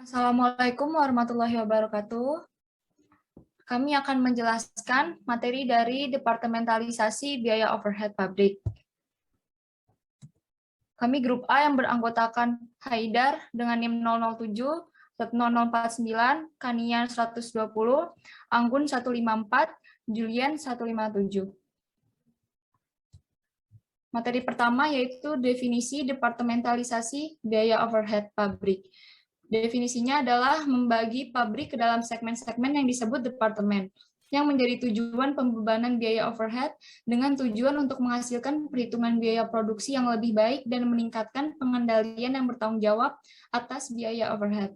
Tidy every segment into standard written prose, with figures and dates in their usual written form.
Assalamualaikum warahmatullahi wabarakatuh. Kami akan menjelaskan materi dari departementalisasi biaya overhead pabrik. Kami grup A yang beranggotakan Haidar dengan NIM 007, 0049, Kanian 120, Anggun 154, Julian 157. Materi pertama yaitu definisi departementalisasi biaya overhead pabrik. Definisinya adalah membagi pabrik ke dalam segmen-segmen yang disebut departemen, yang menjadi tujuan pembebanan biaya overhead dengan tujuan untuk menghasilkan perhitungan biaya produksi yang lebih baik dan meningkatkan pengendalian yang bertanggung jawab atas biaya overhead.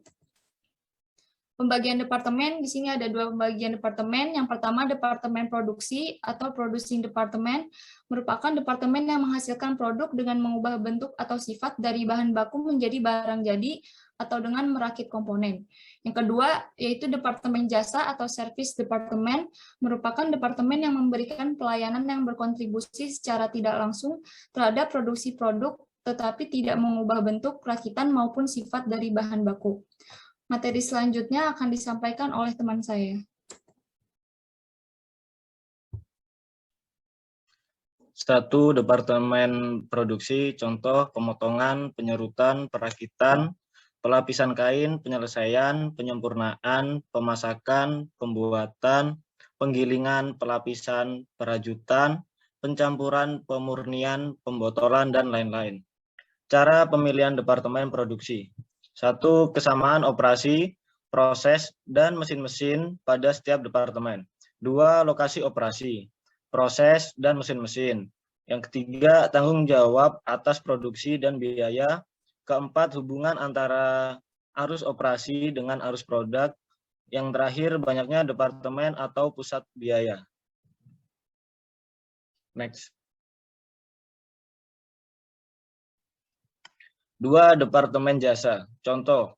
Pembagian departemen, di sini ada dua pembagian departemen. Yang pertama, departemen produksi atau producing department, merupakan departemen yang menghasilkan produk dengan mengubah bentuk atau sifat dari bahan baku menjadi barang jadi atau dengan merakit komponen. Yang kedua, yaitu departemen jasa atau service department, merupakan departemen yang memberikan pelayanan yang berkontribusi secara tidak langsung terhadap produksi produk, tetapi tidak mengubah bentuk, rakitan, maupun sifat dari bahan baku. Materi selanjutnya akan disampaikan oleh teman saya. Satu, departemen produksi, contoh pemotongan, penyerutan, perakitan, pelapisan kain, penyelesaian, penyempurnaan, pemasakan, pembuatan, penggilingan, pelapisan, perajutan, pencampuran, pemurnian, pembotolan, dan lain-lain. Cara pemilihan departemen produksi. Satu, kesamaan operasi, proses, dan mesin-mesin pada setiap departemen. Dua, lokasi operasi, proses, dan mesin-mesin. Yang ketiga, tanggung jawab atas produksi dan biaya. Keempat, hubungan antara arus operasi dengan arus produk. Yang terakhir, banyaknya departemen atau pusat biaya. Next. Dua, departemen jasa. Contoh,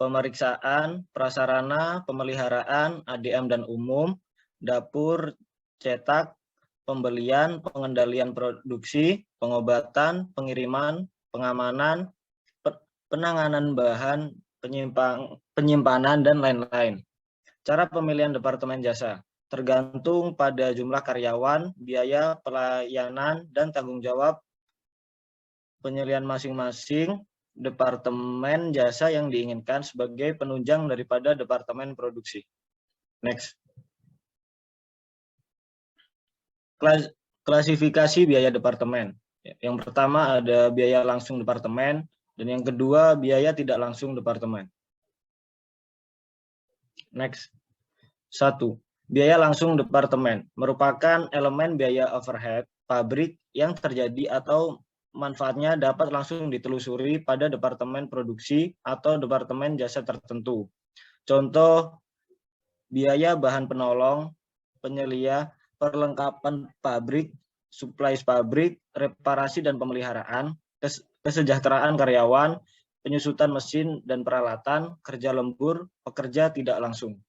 pemeriksaan, prasarana, pemeliharaan, ADM dan umum, dapur, cetak, pembelian, pengendalian produksi, pengobatan, pengiriman, pengamanan, penanganan bahan, penyimpanan, dan lain-lain. Cara pemilihan departemen jasa tergantung pada jumlah karyawan, biaya pelayanan, dan tanggung jawab penilaian masing-masing departemen jasa yang diinginkan sebagai penunjang daripada departemen produksi. Next. Klasifikasi biaya departemen. Yang pertama ada biaya langsung departemen, dan yang kedua biaya tidak langsung departemen. Next. 1. Biaya langsung departemen merupakan elemen biaya overhead pabrik yang terjadi atau manfaatnya dapat langsung ditelusuri pada departemen produksi atau departemen jasa tertentu. Contoh, biaya bahan penolong, penyelia, perlengkapan pabrik, supplies pabrik, reparasi dan pemeliharaan, kesejahteraan karyawan, penyusutan mesin dan peralatan, kerja lembur, pekerja tidak langsung.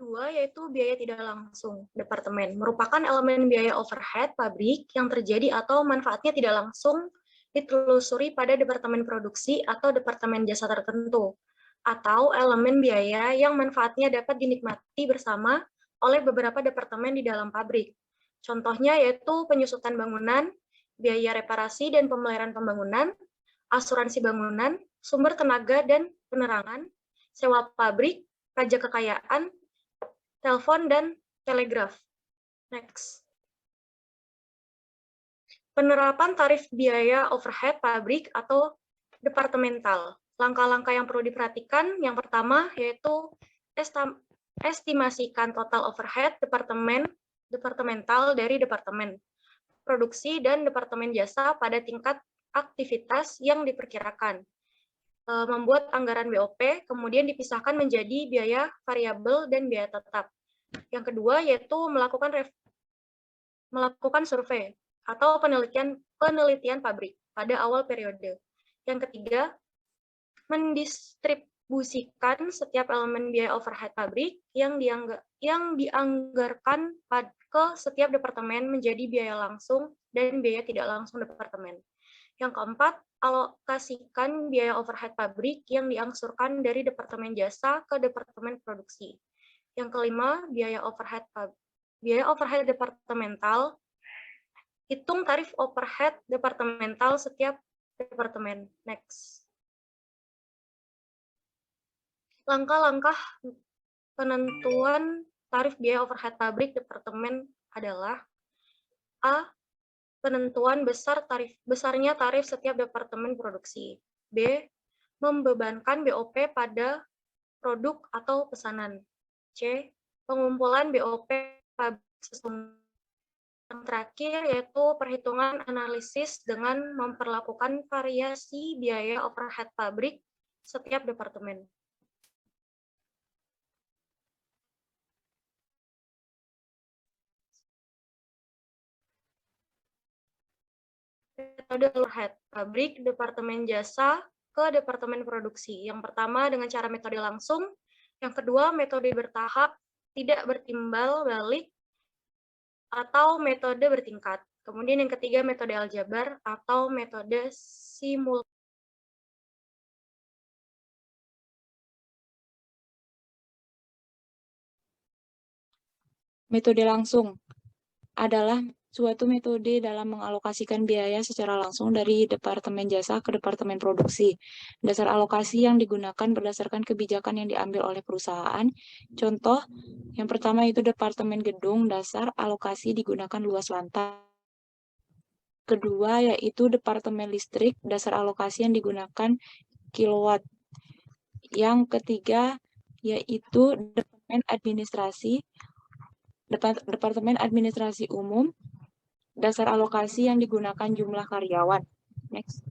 Dua, yaitu biaya tidak langsung departemen, merupakan elemen biaya overhead pabrik yang terjadi atau manfaatnya tidak langsung ditelusuri pada departemen produksi atau departemen jasa tertentu, atau elemen biaya yang manfaatnya dapat dinikmati bersama oleh beberapa departemen di dalam pabrik. Contohnya yaitu penyusutan bangunan, biaya reparasi dan pemeliharaan pembangunan, asuransi bangunan, sumber tenaga dan penerangan, sewa pabrik, pajak kekayaan, telepon, dan telegraf. Next. Penerapan tarif biaya overhead pabrik atau departemental. Langkah-langkah yang perlu diperhatikan, yang pertama yaitu estimasikan total overhead departemental dari departemen produksi dan departemen jasa pada tingkat aktivitas yang diperkirakan. Membuat anggaran BOP, kemudian dipisahkan menjadi biaya variabel dan biaya tetap. Yang kedua yaitu melakukan survei atau penelitian pabrik pada awal periode. Yang ketiga, mendistribusikan setiap elemen biaya overhead pabrik yang dianggarkan ke setiap departemen menjadi biaya langsung dan biaya tidak langsung departemen. Yang keempat, alokasikan biaya overhead pabrik yang diangsurkan dari departemen jasa ke departemen produksi. Yang kelima, biaya overhead departemental. Hitung tarif overhead departemental setiap departemen. Next. Langkah-langkah penentuan tarif biaya overhead pabrik departemen adalah A. Penentuan besarnya tarif setiap departemen produksi. B. Membebankan BOP pada produk atau pesanan. C. Pengumpulan BOP pabrik sesungguhnya. Yang terakhir yaitu perhitungan analisis dengan memperlakukan variasi biaya overhead pabrik setiap departemen. Metode overhead pabrik departemen jasa ke departemen produksi. Yang pertama dengan cara metode langsung, yang kedua metode bertahap, tidak bertimbal balik, atau metode bertingkat. Kemudian yang ketiga metode aljabar atau metode simulasi. Metode langsung adalah suatu metode dalam mengalokasikan biaya secara langsung dari departemen jasa ke departemen produksi. Dasar alokasi yang digunakan berdasarkan kebijakan yang diambil oleh perusahaan. Contoh, yang pertama itu departemen gedung, dasar alokasi digunakan luas lantai. Kedua yaitu departemen listrik, dasar alokasi yang digunakan kilowatt. Yang ketiga yaitu Departemen Administrasi Umum, dasar alokasi yang digunakan jumlah karyawan. Next.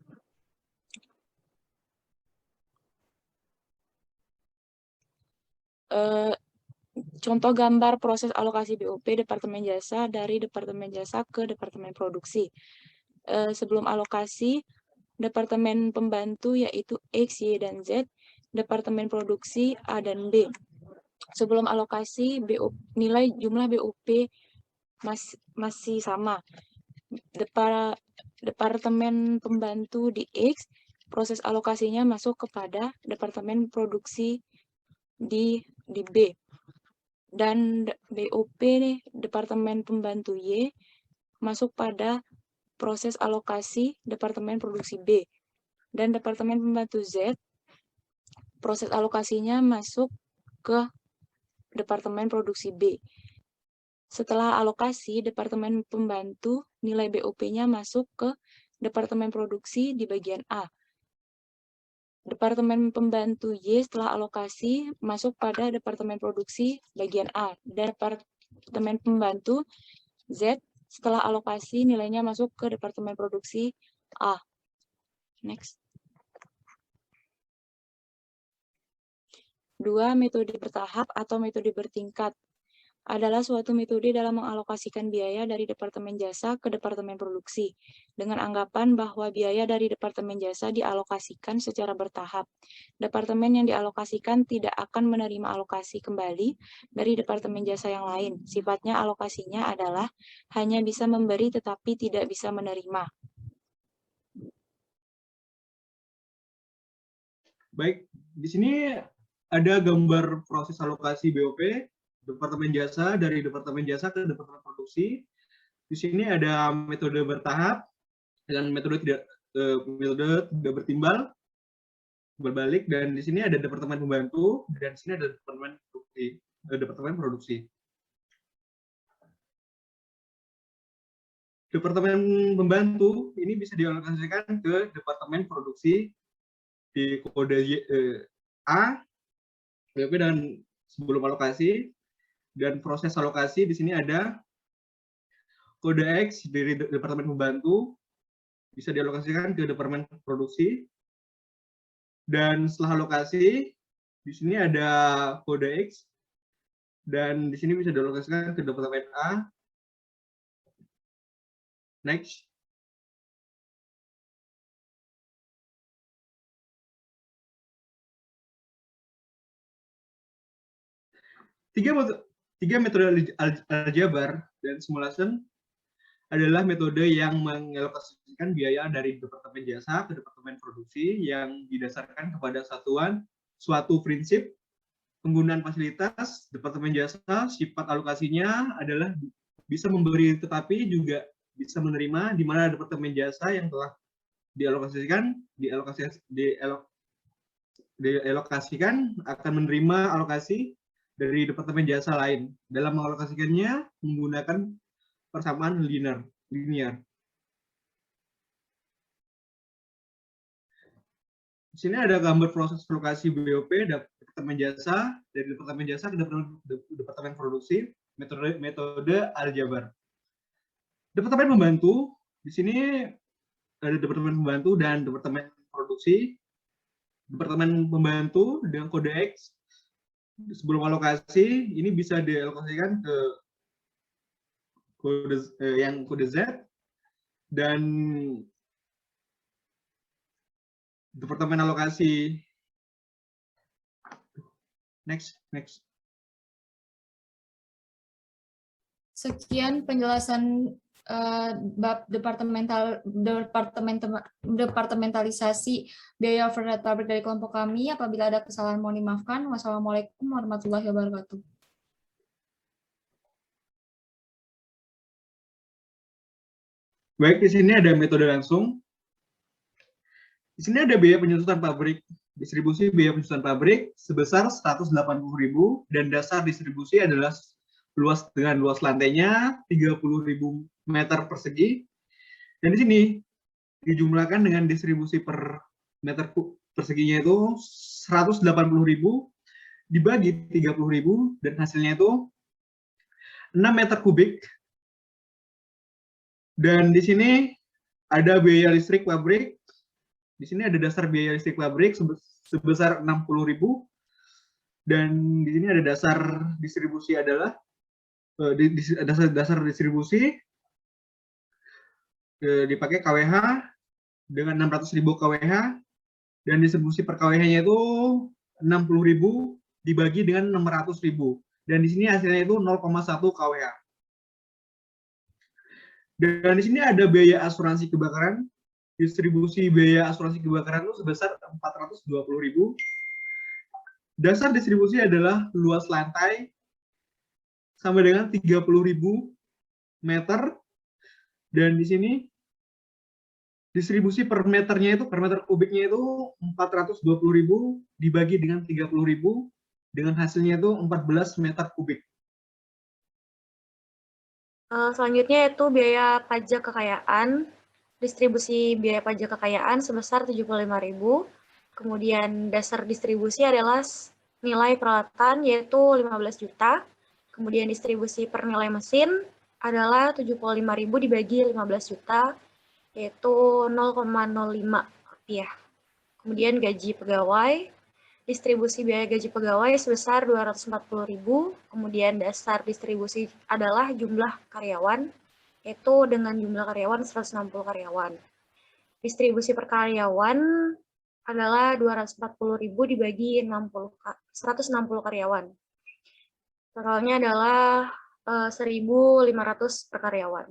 Contoh gambar proses alokasi BOP Departemen Jasa dari Departemen Jasa ke Departemen Produksi. Sebelum alokasi, Departemen Pembantu yaitu X, Y, dan Z, Departemen Produksi A dan B. Sebelum alokasi, nilai jumlah BOP masih sama. Departemen Pembantu di X, proses alokasinya masuk kepada Departemen Produksi di B. Dan BOP Departemen Pembantu Y masuk pada proses alokasi Departemen Produksi B. Dan Departemen Pembantu Z, proses alokasinya masuk ke Departemen Produksi B. Setelah alokasi, Departemen Pembantu, nilai BOP-nya masuk ke Departemen Produksi di bagian A. Departemen Pembantu Y setelah alokasi masuk pada Departemen Produksi bagian A. Dan Departemen Pembantu Z setelah alokasi nilainya masuk ke Departemen Produksi A. Next. 2. Metode bertahap atau metode bertingkat adalah suatu metode dalam mengalokasikan biaya dari Departemen Jasa ke Departemen Produksi dengan anggapan bahwa biaya dari Departemen Jasa dialokasikan secara bertahap. Departemen yang dialokasikan tidak akan menerima alokasi kembali dari Departemen Jasa yang lain. Sifatnya alokasinya adalah hanya bisa memberi tetapi tidak bisa menerima. Baik, di sini ada gambar proses alokasi BOP Departemen Jasa dari Departemen Jasa ke Departemen Produksi. Di sini ada metode bertahap dan metode tidak bertimbal berbalik, dan di sini ada Departemen Pembantu dan di sini ada Departemen Produksi. Departemen Pembantu ini bisa dialokasikan ke Departemen Produksi di kode A, BOP dan sebelum alokasi. Dan proses alokasi di sini ada kode X dari Departemen Pembantu bisa dialokasikan ke Departemen Produksi. Dan setelah alokasi di sini ada kode X dan di sini bisa dialokasikan ke Departemen A. Next. Tiga metode aljabar dan simulasi adalah metode yang mengalokasikan biaya dari Departemen Jasa ke Departemen Produksi yang didasarkan kepada suatu prinsip penggunaan fasilitas. Departemen Jasa, sifat alokasinya adalah bisa memberi tetapi juga bisa menerima, di mana Departemen Jasa yang telah dialokasikan akan menerima alokasi dari Departemen Jasa lain. Dalam mengalokasikannya menggunakan persamaan linear. Di sini ada gambar proses alokasi BOP Departemen Jasa dari Departemen Jasa ke Departemen Produksi, metode aljabar. Departemen Pembantu, di sini ada Departemen Pembantu dan Departemen Produksi. Departemen Pembantu dengan kode X sebelum alokasi ini bisa dialokasikan ke kode Z, dan Departemen alokasi next. Sekian penjelasan bab departementalisasi biaya overhead pabrik dari kelompok kami. Apabila ada kesalahan mohon dimaafkan. Wassalamualaikum warahmatullahi wabarakatuh. Baik, di sini ada metode langsung. Di sini ada biaya penyusutan pabrik, distribusi biaya penyusutan pabrik sebesar 180.000 dan dasar distribusi adalah luas lantainya 30.000 meter persegi. Dan di sini dijumlahkan dengan distribusi per meter perseginya itu 180.000 dibagi 30.000 dan hasilnya itu 6 meter kubik. Dan di sini ada biaya listrik pabrik. Di sini ada dasar biaya listrik pabrik sebesar 60.000 dan di sini ada dasar distribusi adalah dasar distribusi dipakai KWH dengan 600.000 KWH dan distribusi per KWH-nya itu 60.000 dibagi dengan 600.000 dan di sini hasilnya itu 0,1 KWH. Dan di sini ada biaya asuransi kebakaran. Distribusi biaya asuransi kebakaran itu sebesar 420.000. Dasar distribusi adalah luas lantai sama dengan 30.000 meter. Dan di sini distribusi per meternya itu, per meter kubiknya itu 420.000 dibagi dengan 30.000 dengan hasilnya itu 14 meter kubik. Selanjutnya yaitu biaya pajak kekayaan. Distribusi biaya pajak kekayaan sebesar 75.000. Kemudian dasar distribusi adalah nilai peralatan yaitu 15 juta. Kemudian distribusi per nilai mesin adalah 75.000 dibagi 15 juta yaitu 0,05 rupiah. Kemudian gaji pegawai. Distribusi biaya gaji pegawai sebesar 240.000. Kemudian dasar distribusi adalah jumlah karyawan yaitu dengan jumlah karyawan 160 karyawan. Distribusi per karyawan adalah 240.000 dibagi 160 karyawan. Totalnya adalah 1.500 per karyawan.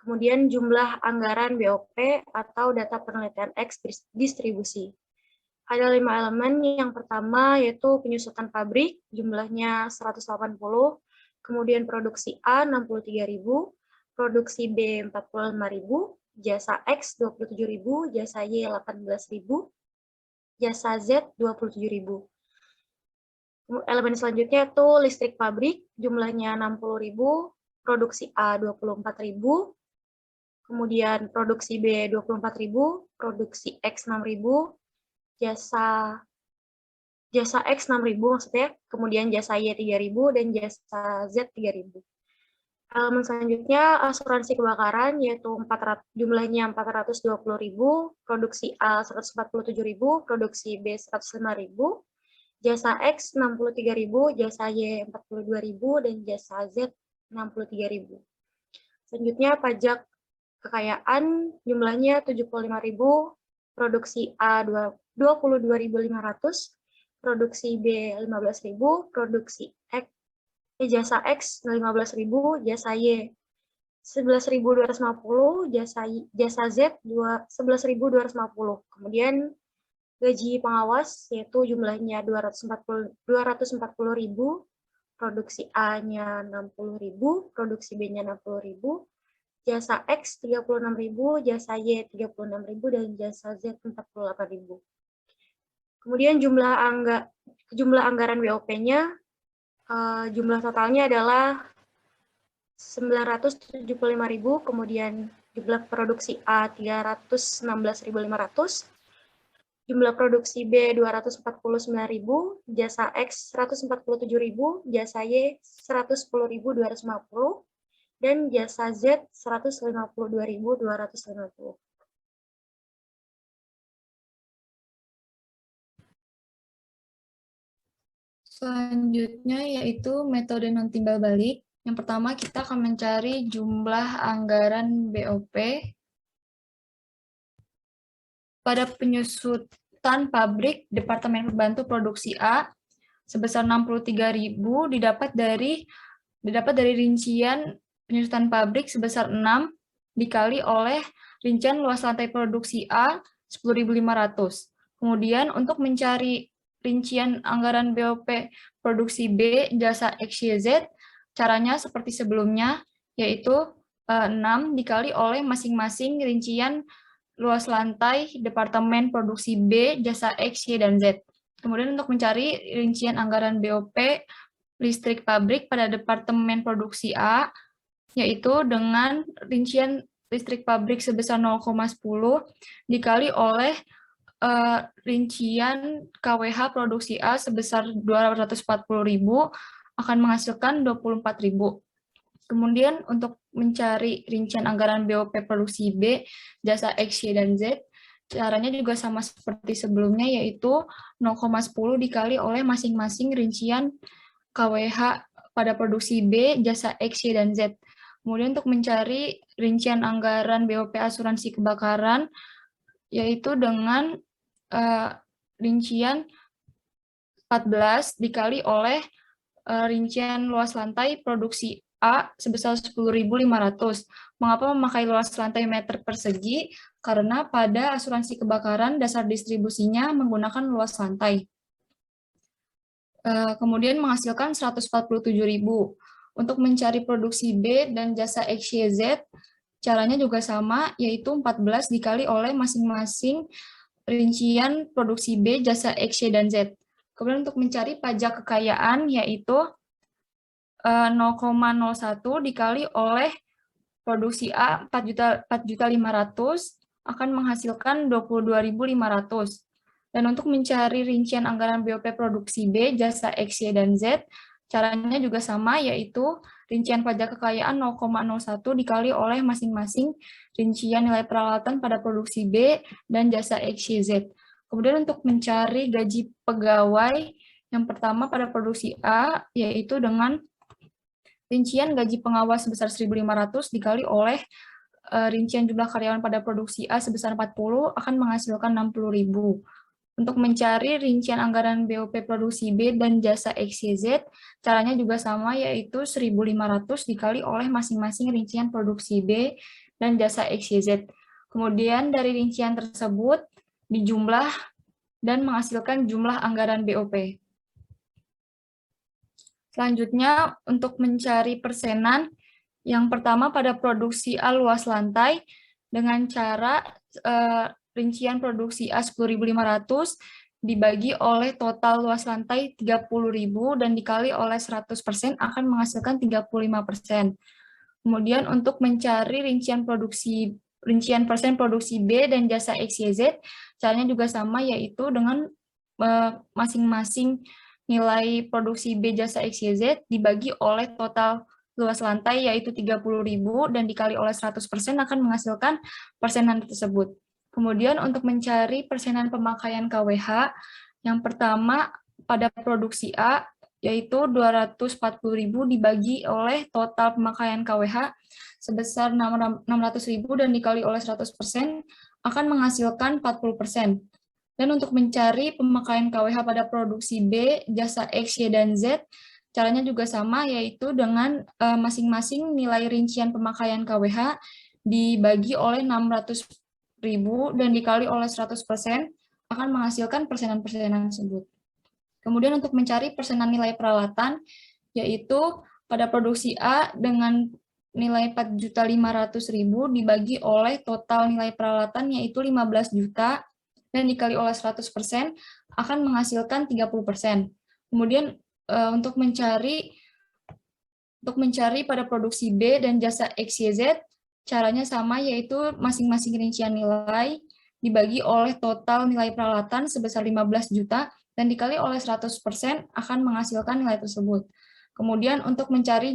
Kemudian jumlah anggaran BOP atau data penelitian X distribusi. Ada 5 elemen. Yang pertama yaitu penyusutan pabrik, jumlahnya 180. Kemudian produksi A 63.000. Produksi B 45.000, jasa X 27.000, jasa Y 18.000, jasa Z 27.000. Elemen selanjutnya itu listrik pabrik, jumlahnya 60.000, produksi A 24.000, kemudian produksi B 24.000, produksi X 6.000, jasa X 6.000 maksudnya, kemudian jasa Y 3.000 dan jasa Z 3.000. Elemen selanjutnya asuransi kebakaran yaitu jumlahnya 420.000, produksi A 147.000, produksi B 105.000, jasa X 63.000, jasa Y 42.000 dan jasa Z 63.000. Selanjutnya pajak kekayaan jumlahnya 75.000, produksi A 22.500, produksi B 15.000, produksi jasa X 15.000, jasa Y 11.250, jasa Z 11.250. Kemudian gaji pengawas yaitu jumlahnya 240.000, produksi A-nya 60.000, produksi B-nya 60.000, jasa X 36.000, jasa Y 36.000, dan jasa Z 48.000. Kemudian jumlah anggaran BOP-nya, jumlah totalnya adalah 975.000, kemudian jumlah produksi A 316.500, jumlah produksi B 249.000, jasa X 147.000, jasa Y 110.250, dan jasa Z 152.250. Selanjutnya yaitu metode non timbal balik. Yang pertama kita akan mencari jumlah anggaran BOP pada penyusutan pabrik Departemen Pembantu Produksi A sebesar 63.000 didapat dari rincian penyusutan pabrik sebesar 6 dikali oleh rincian luas lantai produksi A 10.500. Kemudian untuk mencari rincian anggaran BOP produksi B jasa XYZ, caranya seperti sebelumnya, yaitu 6 dikali oleh masing-masing rincian luas lantai Departemen Produksi B, jasa X, Y, dan Z. Kemudian untuk mencari rincian anggaran BOP listrik pabrik pada Departemen Produksi A, yaitu dengan rincian listrik pabrik sebesar 0,10 dikali oleh rincian KWH produksi A sebesar 240.000 akan menghasilkan 24.000. Kemudian untuk mencari rincian anggaran BOP produksi B, jasa X, Y, dan Z, caranya juga sama seperti sebelumnya, yaitu 0,10 dikali oleh masing-masing rincian KWH pada produksi B, jasa X, Y, dan Z. Kemudian untuk mencari rincian anggaran BOP asuransi kebakaran, yaitu dengan rincian 14 dikali oleh rincian luas lantai produksi A sebesar 10.500. Mengapa memakai luas lantai meter persegi? Karena pada asuransi kebakaran dasar distribusinya menggunakan luas lantai. Kemudian menghasilkan 147.000. Untuk mencari produksi B dan jasa XYZ, caranya juga sama, yaitu 14 dikali oleh masing-masing rincian produksi B, jasa X, Y, dan Z. Kemudian untuk mencari pajak kekayaan, yaitu 0,01 dikali oleh produksi A 4.500 akan menghasilkan 22.500. Dan untuk mencari rincian anggaran BOP produksi B, jasa X, Y, dan Z, caranya juga sama, yaitu rincian pajak kekayaan 0,01 dikali oleh masing-masing rincian nilai peralatan pada produksi B dan jasa X, Y, Z. Kemudian untuk mencari gaji pegawai, yang pertama pada produksi A, yaitu dengan rincian gaji pengawas sebesar 1.500 dikali oleh rincian jumlah karyawan pada produksi A sebesar 40 akan menghasilkan 60.000. Untuk mencari rincian anggaran BOP produksi B dan jasa XYZ, caranya juga sama, yaitu 1.500 dikali oleh masing-masing rincian produksi B dan jasa XYZ. Kemudian dari rincian tersebut dijumlah dan menghasilkan jumlah anggaran BOP. Selanjutnya, untuk mencari persenan, yang pertama pada produksi A luas lantai, dengan cara rincian produksi A 10.500 dibagi oleh total luas lantai 30.000 dan dikali oleh 100% akan menghasilkan 35%. Kemudian untuk mencari rincian persen produksi B dan jasa XYZ, caranya juga sama, yaitu dengan masing-masing nilai produksi B jasa XYZ dibagi oleh total luas lantai yaitu 30.000 dan dikali oleh 100% akan menghasilkan persenan tersebut. Kemudian untuk mencari persenan pemakaian KWH, yang pertama pada produksi A yaitu 240.000 dibagi oleh total pemakaian KWH sebesar 600.000 dan dikali oleh 100% akan menghasilkan 40%. Dan untuk mencari pemakaian KWH pada produksi B, jasa X, Y, dan Z, Caranya juga sama, yaitu dengan masing-masing nilai rincian pemakaian KWH dibagi oleh 600.000 dan dikali oleh 100% akan menghasilkan persenan-persenan tersebut. Kemudian untuk mencari persenan nilai peralatan, yaitu pada produksi A dengan nilai 4.500.000 dibagi oleh total nilai peralatan yaitu 15 juta dan dikali oleh 100% akan menghasilkan 30%. Kemudian untuk mencari pada produksi B dan jasa XYZ, caranya sama, yaitu masing-masing rincian nilai dibagi oleh total nilai peralatan sebesar 15 juta dan dikali oleh 100% akan menghasilkan nilai tersebut. Kemudian untuk mencari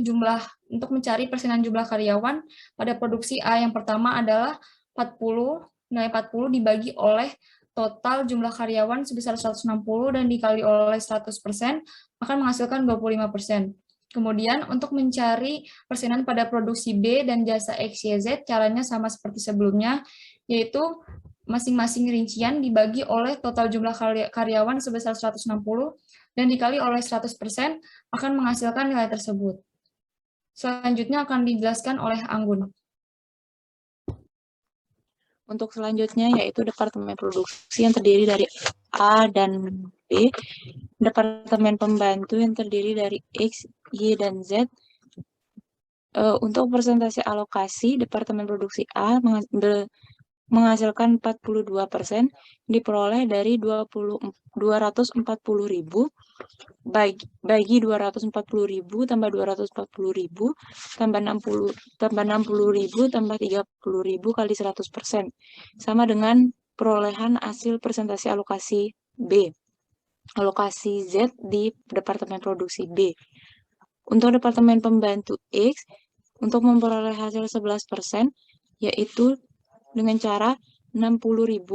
persenan jumlah karyawan pada produksi A yang pertama adalah 40, nilai 40 dibagi oleh total jumlah karyawan sebesar 160 dan dikali oleh 100% akan menghasilkan 25%. Kemudian untuk mencari persenan pada produksi B dan jasa XYZ, caranya sama seperti sebelumnya, yaitu masing-masing rincian dibagi oleh total jumlah karyawan sebesar 160 dan dikali oleh 100% akan menghasilkan nilai tersebut. Selanjutnya akan dijelaskan oleh Anggun. Untuk selanjutnya yaitu Departemen Produksi yang terdiri dari A dan B, Departemen Pembantu yang terdiri dari X, Y, dan Z. Untuk persentase alokasi, Departemen Produksi A menghasilkan 42%, diperoleh dari 240.000 bagi 240.000 tambah 240.000 tambah 60.000 tambah 30.000 kali 100%, sama dengan perolehan hasil presentasi alokasi B, alokasi Z di Departemen Produksi B. Untuk Departemen Pembantu X, untuk memperoleh hasil 11%, yaitu dengan cara 60.000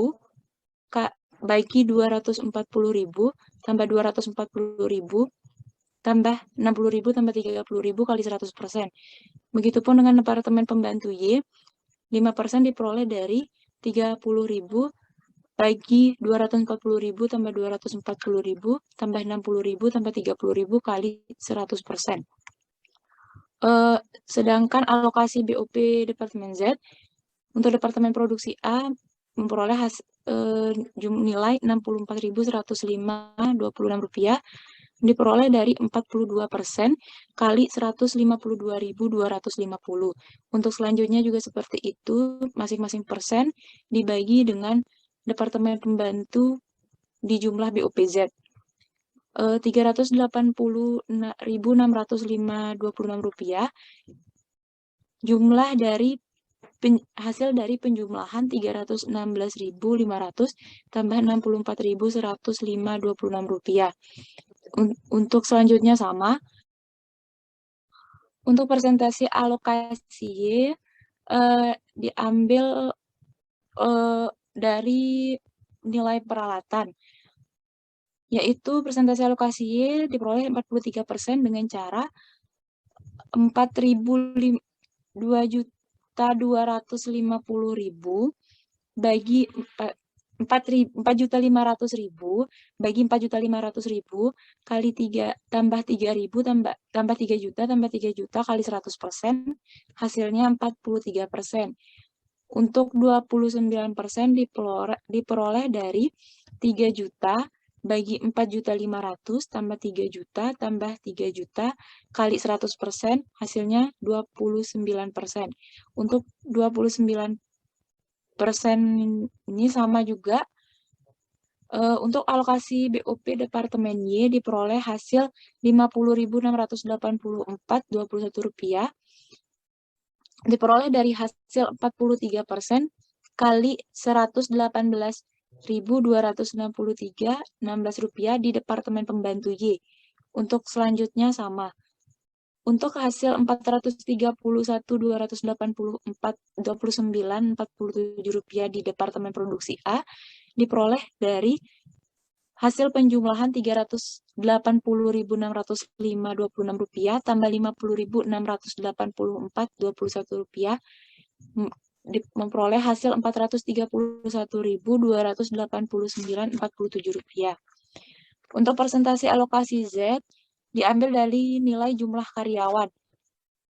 bagi 240.000 tambah 240.000 tambah 60.000 tambah 30.000 kali 100%. Begitupun dengan Departemen Pembantu Y, 5% diperoleh dari 30.000 bagi 240.000 tambah 240.000 tambah 60.000 tambah 30.000 kali 100%. Sedangkan alokasi BOP Departemen Z, untuk Departemen Produksi A memperoleh nilai Rp64.105.26 diperoleh dari 42% kali 152.250. Untuk selanjutnya juga seperti itu, masing-masing persen dibagi dengan Departemen Pembantu di jumlah BOPZ. Rp380.605.26 jumlah dari hasil dari penjumlahan 316.500 tambah 64.105.26 rupiah. Untuk selanjutnya sama. Untuk persentase alokasi diambil dari nilai peralatan, yaitu persentase alokasi Y diperoleh 43% dengan cara 2.250.000 bagi 4.500.000 bagi 4.500.000 kali 3 tambah 3.000 tambah 3 juta tambah 3 juta kali 100%, hasilnya 43%. Untuk 29% diperoleh dari 3 juta bagi 4.500.000 tambah 3 juta tambah 3 juta kali 100%, hasilnya 29%. Untuk 29% ini sama juga. Untuk alokasi BOP Departemen Y diperoleh hasil Rp50.684.21 diperoleh dari hasil 43% kali 118.263.16 di Departemen Pembantu Y. Untuk selanjutnya sama. Untuk hasil 431.284.29.47 rupiah di Departemen Produksi A diperoleh dari hasil penjumlahan 380.605.26 rupiah tambah 50.684.21 rupiah memperoleh hasil 431.289.47 rupiah. Untuk persentase alokasi Z diambil dari nilai jumlah karyawan,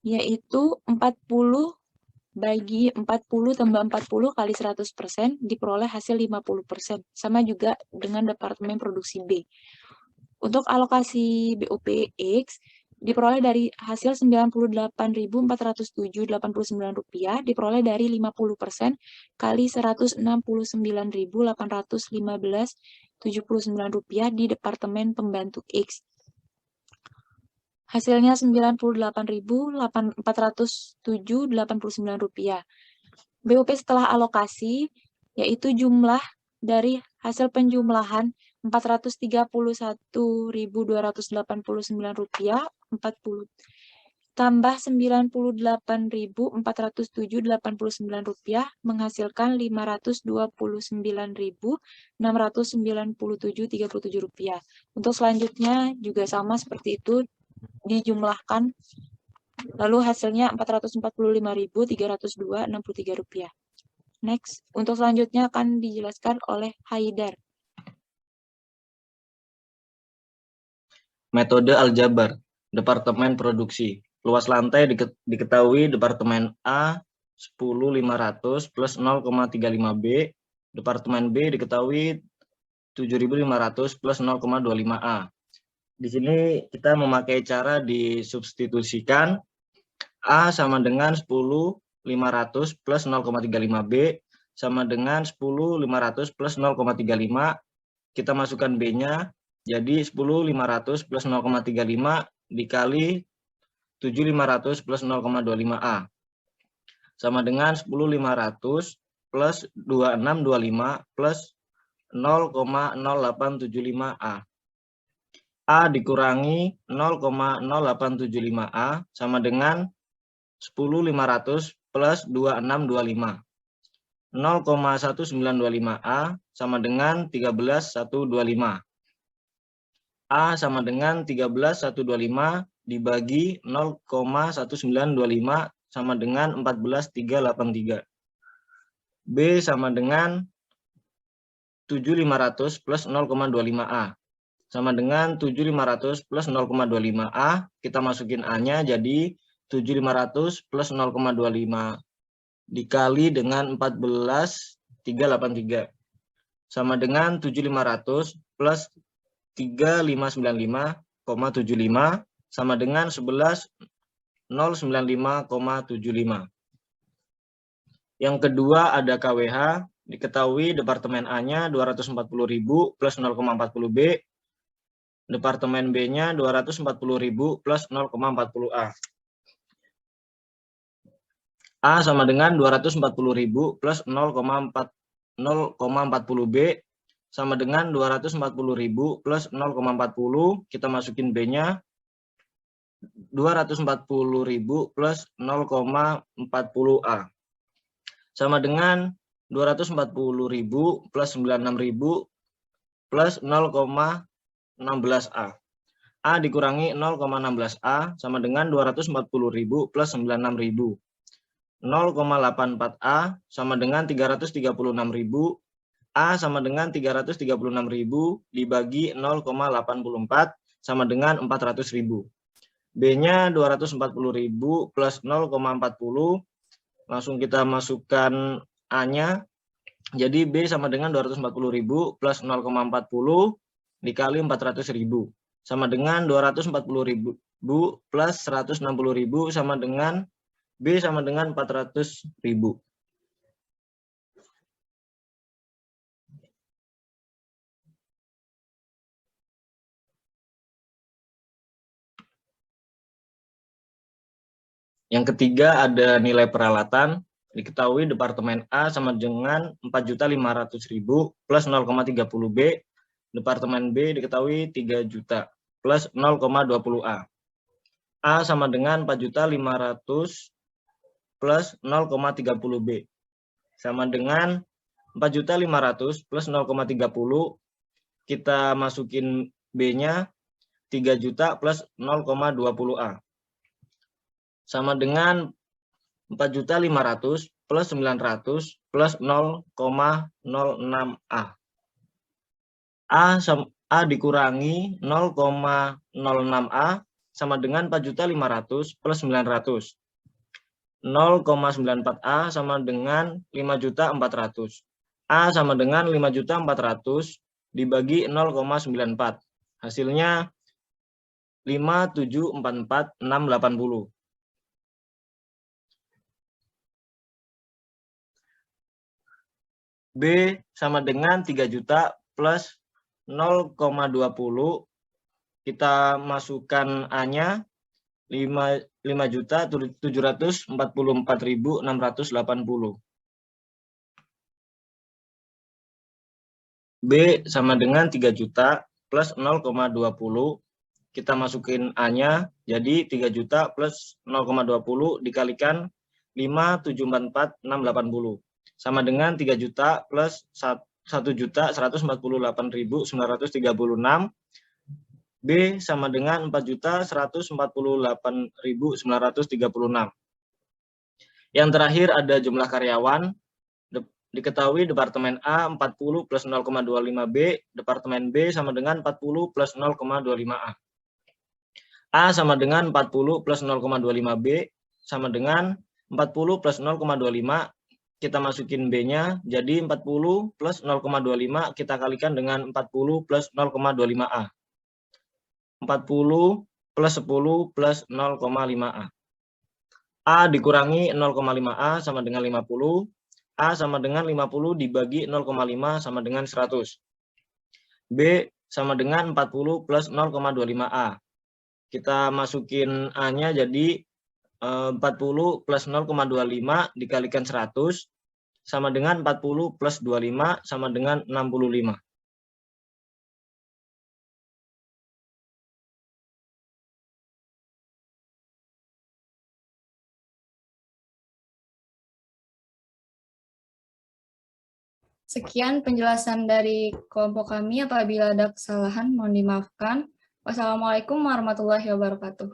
yaitu 40 bagi 40 tambah 40 kali 100% diperoleh hasil 50%. Sama juga dengan departemen produksi B. Untuk alokasi BOPX diperoleh dari hasil Rp98.407,89 diperoleh dari 50% kali Rp169.815,79 di Departemen Pembantu X. Hasilnya Rp98.407,89. BOP setelah alokasi yaitu jumlah dari hasil penjumlahan Rp431.289 tambah Rp98.407,89 menghasilkan Rp529.697,37. Untuk selanjutnya juga sama seperti itu, dijumlahkan lalu hasilnya Rp445.302,63. Next, untuk selanjutnya akan dijelaskan oleh Haidar. Metode aljabar, Departemen Produksi. Luas lantai diketahui Departemen A 10.500 plus 0,35B, Departemen B diketahui 7.500 plus 0,25A. Di sini kita memakai cara disubstitusikan. A sama dengan 10.500 plus 0,35B sama dengan 10.500 plus 0,35. Kita masukkan B-nya, jadi 10.500 plus 0,35 dikali 7.500 plus 0,25A. Sama dengan 10.500 plus 2625 plus 0,0875A. A dikurangi 0,0875A sama dengan 10.500 plus 2625. 0,1925A sama dengan 13.125. A sama dengan 13.125 dibagi 0,1925 sama dengan 14.383. B sama dengan 7.500 plus 0,25A. Sama dengan 7.500 plus 0,25A. Kita masukin A-nya jadi 7.500 plus 0,25 dikali dengan 14.383. Sama dengan 7.500 plus 3.595,75 sama dengan 11.095,75. Yang kedua ada KWH, diketahui Departemen A-nya 240.000 plus 0,40B, Departemen B-nya 240.000 plus 0,40A. A sama dengan 240.000 plus 0,40B sama dengan 240.000 plus 0,40. Kita masukin B-nya 240.000 plus 0,40A. Sama dengan 240.000 plus 96.000 plus 0,16A. A dikurangi 0,16A sama dengan 240.000 plus 96.000. 0,84A sama dengan 336.000. A sama dengan 336.000 dibagi 0,84 sama dengan 400.000. B-nya 240.000 plus 0,40. Langsung kita masukkan A-nya. Jadi B sama dengan 240.000 plus 0,40 dikali 400.000. Sama dengan 240.000 plus 160.000 sama dengan B sama dengan 400.000. Yang ketiga ada nilai peralatan. Diketahui Departemen A sama dengan 4.500.000 plus 0,30B. Departemen B diketahui 3 juta plus 0,20A. A sama dengan 4.500.000 plus 0,30B. Sama dengan 4.500.000 plus 0,30. Kita masukin B-nya 3 juta plus 0,20A. Sama dengan 4.500.000 plus 900 plus 0,06A. A dikurangi 0,06A sama dengan 4.500.000 plus 900. 0,94A sama dengan 5.400.000. A sama dengan 5.400.000 dibagi 0,94. Hasilnya 5.744.680. B sama dengan 3 juta plus 0,20. Kita masukkan A-nya 5.744.680. B sama dengan 3 juta plus 0,20. Kita masukin A-nya, jadi 3 juta plus 0,20 dikalikan 5.744.680. Sama dengan 3 juta plus 1.148.936. B sama dengan 4.148.936. Yang terakhir ada jumlah karyawan. Diketahui Departemen A 40 plus 0,25B, Departemen B sama dengan 40 plus 0,25A. A sama dengan 40 plus 0,25B sama dengan 40 plus 0,25. Kita masukin B-nya, jadi 40 plus 0,25 kita kalikan dengan 40 plus 0,25A. 40 plus 10 plus 0,5A. A dikurangi 0,5A sama dengan 50. A sama dengan 50 dibagi 0,5 sama dengan 100. B sama dengan 40 plus 0,25A. Kita masukin A-nya jadi 40 plus 0,25 dikalikan 100 sama dengan 40 plus 25 sama dengan 65. Sekian penjelasan dari kelompok kami. Apabila ada kesalahan, mohon dimaafkan. Wassalamualaikum warahmatullahi wabarakatuh.